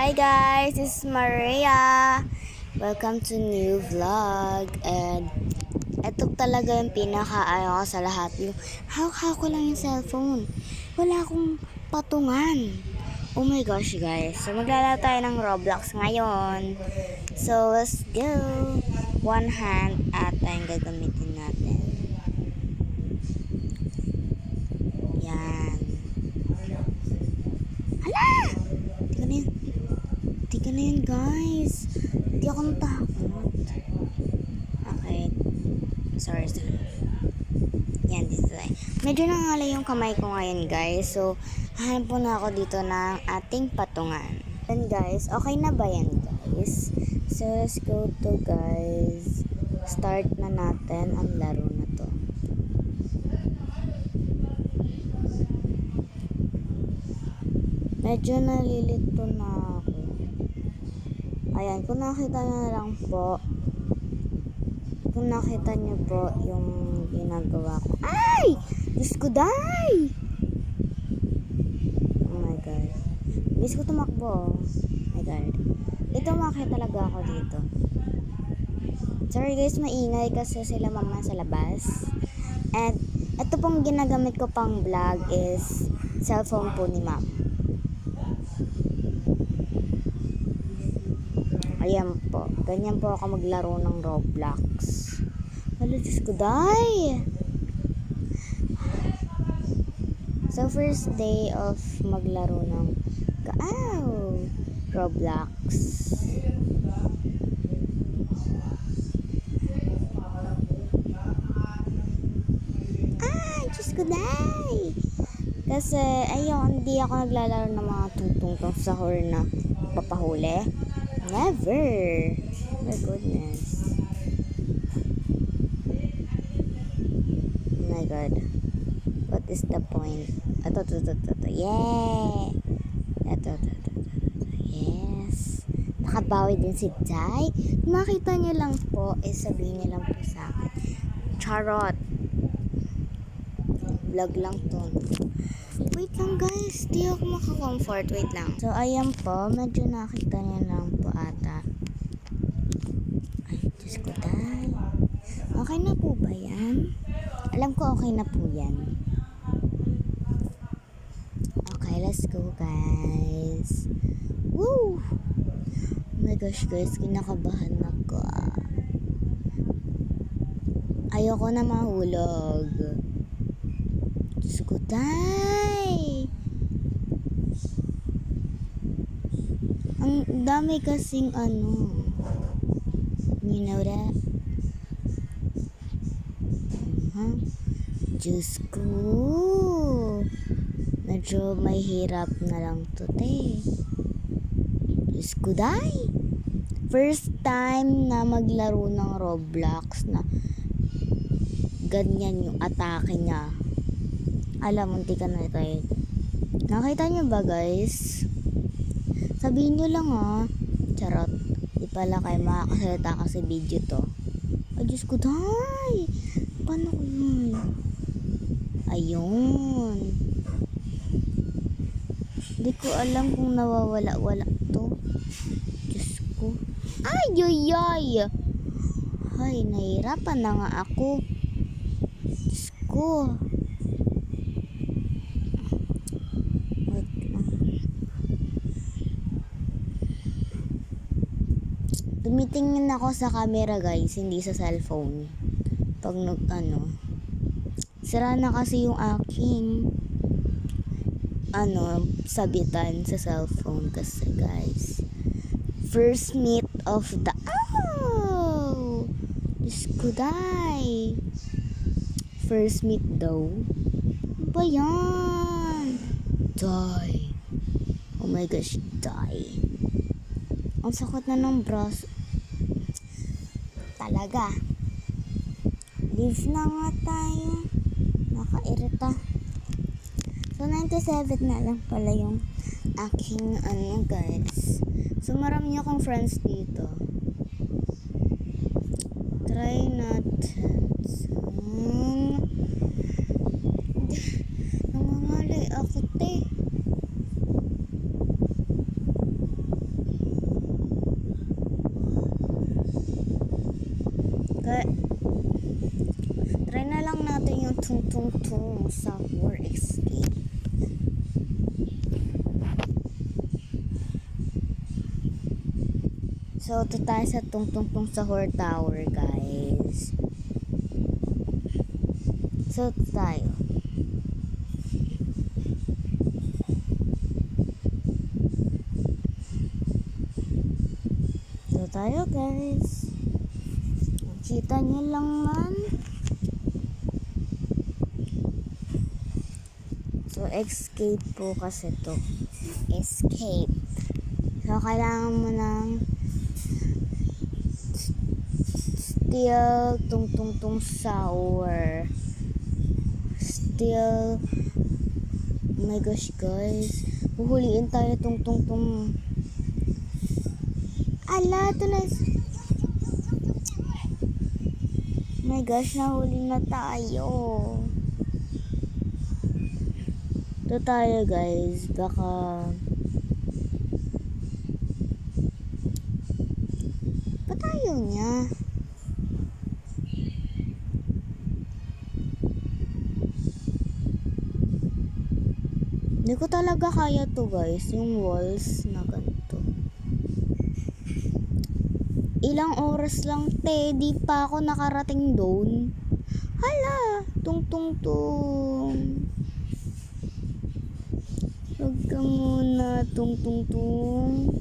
Hi guys, this is Maria. Welcome to new vlog. And ito talaga yung pinaka-ayaw ko sa lahat. Yung hawak ko lang yung cellphone. Wala akong patungan. Oh my gosh guys. So maglalaro tayo ng Roblox ngayon. So let's go. One hand ata yung gagamitin natin. Yan. Hala! Tika na yun guys. Hindi ako natakot. Okay. Sorry. Yan, dito tayo. Medyo nangalay yung kamay ko ngayon guys. So, hahanap po na ako dito ng ating patungan. Yan guys. Okay na ba yan guys? So, let's go to guys. Start na natin ang laro na to. Medyo nalilito na ako. Ayan, kung nakita nyo na lang po, kung nakita nyo po yung ginagawa ko. Ay! Diyos ko, die! Oh my God. Diyos ko tumakbo. Oh my God. Ito makita talaga ako dito. Sorry guys, maingay kasi sila mama sa labas. And ito pong ginagamit ko pang vlog is cellphone po ni ma'am. Ayan po. Ganyan po ako maglaro ng Roblox. Hala, Diyos ko, die! So, first day of maglaro ng Roblox. Diyos ko, die! Kasi, hindi ako naglalaro ng mga tungtong sa horror na papahuli. Never. Oh my goodness. Oh my God. What is the point? Ito. Yeah. Ito. Yes. Nakabawi din si Jai. Makita niyo lang po, sabihin niyo lang po sa akin. Charot. Vlog lang to. Wait lang guys, di ako makakomfort. Wait lang. So, ayan po. Medyo nakita niyo lang po ata. Ay, Diyos ko tayo. Okay na po ba yan? Alam ko okay na po yan. Okay, let's go guys. Woo! Oh my gosh guys, kinakabahan ako. Ayoko na mahulog. Diyos ko tayo. Ang dami kasing you know that? Diyos ko. Medyo may hirap na lang to, te. Diyos ko, day. First time na maglaro ng Roblox na ganyan yung atake niya. Alam, munti ka na tayo. Nakita niyo ba guys? Sabihin nyo lang Charot. Di pala kayo makakasalita kasi video to. Ay, Diyos ko, day. Paano ko yun? Ayun. Hindi ko alam kung nawawala-wala to. Diyos ko. Ay. Ay, nahirapan na nga ako. Diyos ko. Tumitingin ako sa camera guys, hindi sa cellphone. Pag sira na kasi yung aking sabitan sa cellphone kasi guys. First meet of the Diyos ko, die. First meet daw. Ano ba yan? Die. Oh my gosh, die. Ang sakit na ng braso. Talaga. Leave na nga tayo. Nakairita. So, 97 na lang pala yung aking guys. So, marami akong friends dito. Try natin. Nangangalay ako, te. Try na lang natin yung tung tung tung sa War Escape. So, ito tayo sa tung tung tung sa War Tower, guys. So, ito tayo. Ito tayo, guys. Kita niyo lang man. So, escape po kasi to. Escape. So, kailangan mo ng still tung tung tung sour. Still, oh my gosh, guys. Huhuliin tayo tung tung tung. Ala, ito na. Oh my gosh, nahuli na tayo. Ito tayo, guys. Baka patayo niya. Hindi ko talaga kaya to, guys. Yung walls na ganito. Ilang oras lang, te. Di pa ako nakarating doon. Hala! Tung tung tung. Huwag ka muna. Tung tung tung.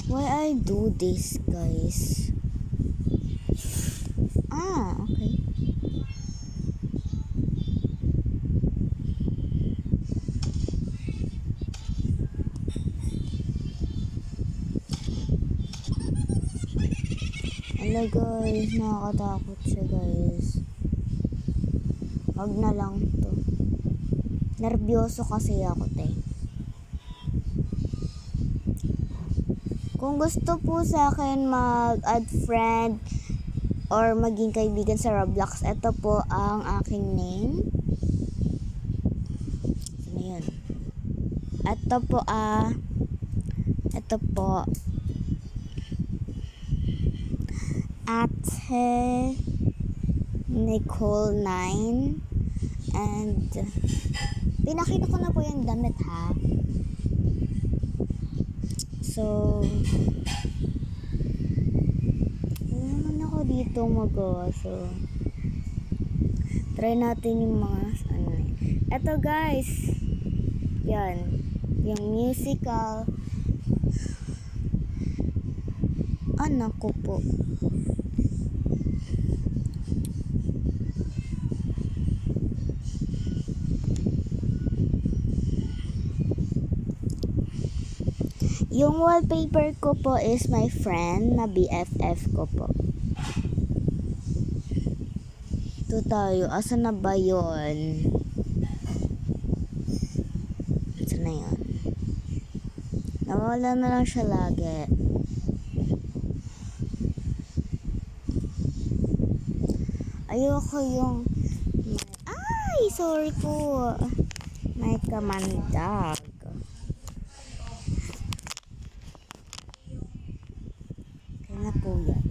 Why I do this, guys? Ah, okay. Hello, guys. Nakakatakot siya, guys. Wag na lang to. Nervyoso kasi ako, te. Kung gusto po sa akin mag-add friend or maging kaibigan sa Roblox, ito po ang aking name. Ano yun? Ito po Ate Nicole 9. And pinakita ko na po yung damit, ha. So, wala naman ako dito magawa. So, try natin yung mga ano. Eto, guys. Yan. Yung musical. Anak ko po. Yung wallpaper ko po is my friend na BFF ko po. Ito tayo. Asa na ba yun? Asa na yun? Nawala na lang siya lagi. Ayoko yung ay, sorry po. May kamandag. Na po yan.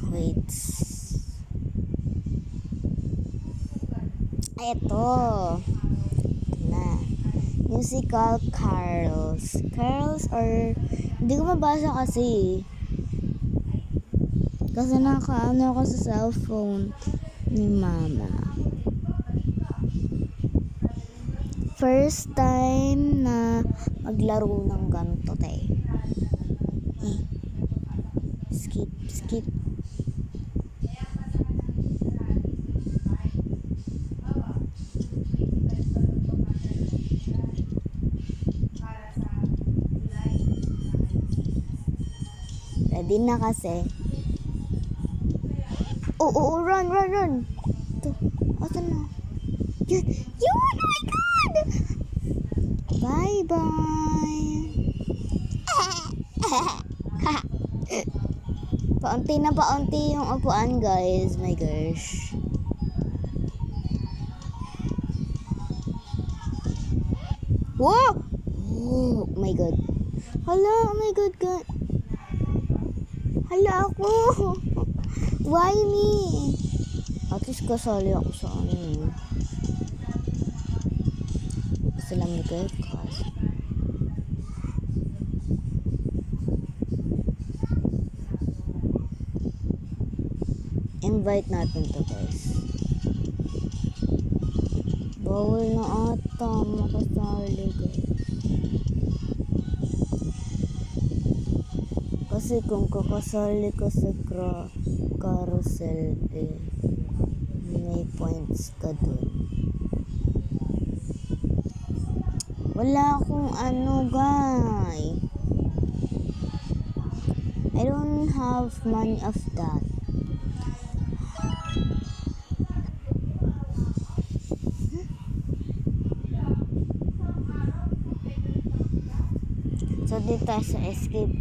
Wait. Ay, ito. Na. Musical carols. Carols or hindi ko mabasa kasi. Kasi nakaano ako sa cellphone ni mama. First time na maglaro ng ganito, te. Skip. Ready na kasi. Oo, run. Ito, asan na? Yun! Oh my God! Bye-bye! Paunti yung upuan, guys. My gosh. Whoa! Oh my God. Hala, oh my God, God. Hala ako. Why me? At least kasali ako sa ano. Gusto lang ni Kurt cause. Invite natin to, guys. Bawal na ata makasali, guys. Kasi kung kakasali ka sa carousel, may points ka dun. Wala akong ano, guys. I don't have money of that. So, dito tayo sa escape.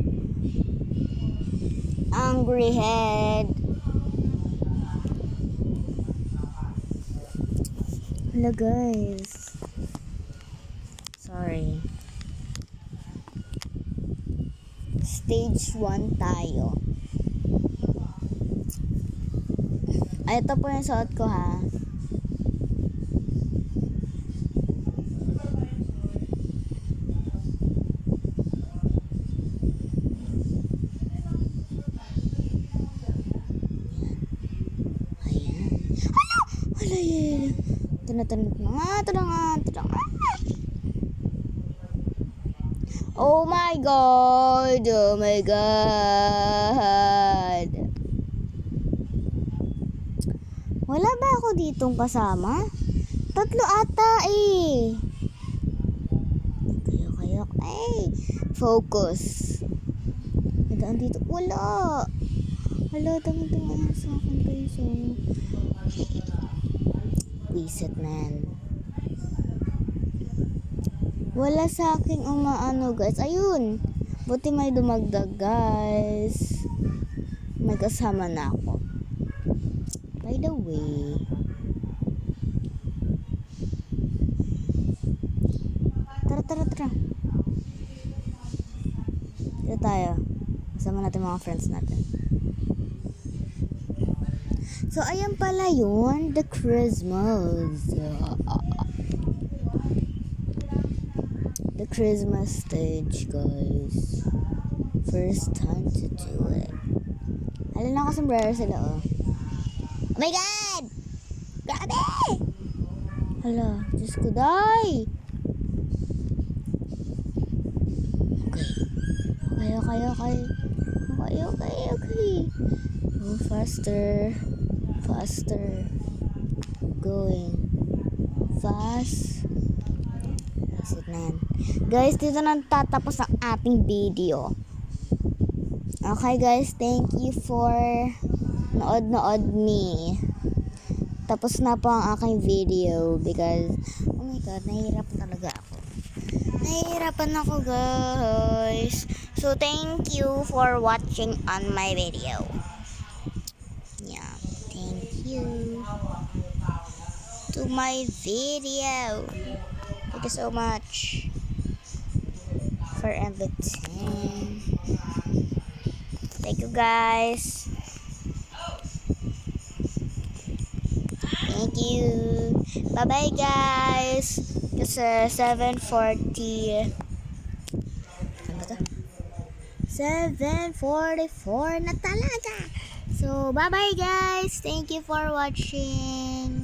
Angry head. Hello, guys. Sorry. Stage 1 tayo. Ay, ito po yung suot ko, ha. Ito na nga. Oh my God! Wala ba ako ditong kasama? 3 ata eh. Kayo. Focus. Nadaan dito. Wala. Hala, dami sa akin guys. Reset, man. Wala sa akin umaano, guys. Ayun. Buti may dumagdag, guys. May kasama na ako. By the way. Tara. Dito tayo. Kasama natin mga friends natin. So, ayan pala yun. The Christmas. The Christmas stage, guys. First time to do it. Hala, nakasombrero sila, oh. Oh my God! Grabe! Hala, Diyos ko, die! Okay. Go faster. Going fast. Exit na yan. Guys, dito na tatapos ang ating video. Okay guys, thank you for nood me. Tapos na po ang aking video because, oh my God, nahihirapan ako guys. So thank you for watching on my video. Yeah, thank you to my video. Thank you so much for everything. Thank you guys. Thank you. Bye bye guys. Kasi 7:40. Ano ba to? 7:44 na talaga. So bye bye guys. Thank you for watching.